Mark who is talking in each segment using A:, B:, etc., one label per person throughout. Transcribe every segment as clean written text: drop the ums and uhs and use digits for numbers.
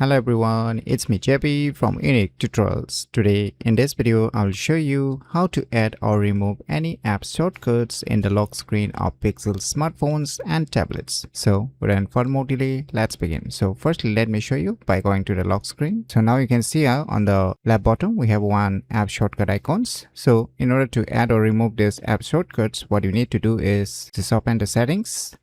A: Hello everyone, it's me JP from UniqueTutorials. Today in this video I will show you how to add or remove any app shortcuts in the lock screen of Pixel smartphones and tablets. So without further more delay, let's begin. So firstly let me show you by going to the lock screen. So now you can see here on the left bottom we have one app shortcut icons. So in order to add or remove these app shortcuts, what you need to do is just open the settings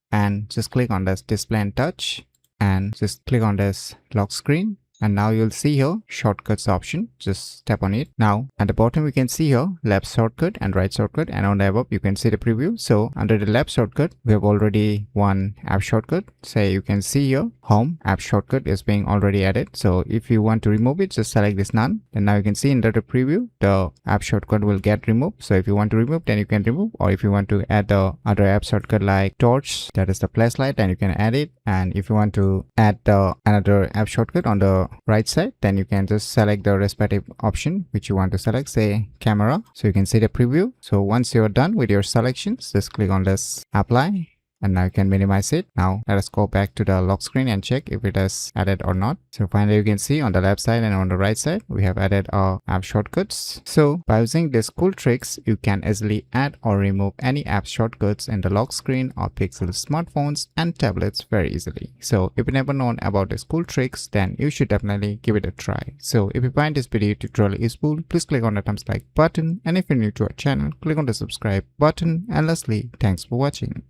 A: and just click on this display and touch. And just click on this lock screen, and now you'll see here shortcuts option. Just tap on it. Now at the bottom we can see here left shortcut and right shortcut, and on the above you can see the preview. So under the left shortcut we have already one app shortcut. Say you can see here home app shortcut is being already added. So if you want to remove it, just select this none. And now you can see under the preview the app shortcut will get removed. So if you want to remove, then you can remove, or if you want to add the other app shortcut like torch, that is the flashlight, then you can add it. And if you want to add the another app shortcut on the right side, then you can just select the respective option which you want to select, say camera. So you can see the preview. So once you're done with your selections, just click on this apply. And now you can minimize it. Now let us go back to the lock screen and check if it is added or not. So finally you can see on the left side and on the right side we have added our app shortcuts. So by using these cool tricks, you can easily add or remove any app shortcuts in the lock screen of Pixel smartphones and tablets very easily. So if you never known about these cool tricks, then you should definitely give it a try. So if you find this video tutorial useful, please click on the thumbs like button, and if you're new to our channel, click on the subscribe button. And lastly, thanks for watching.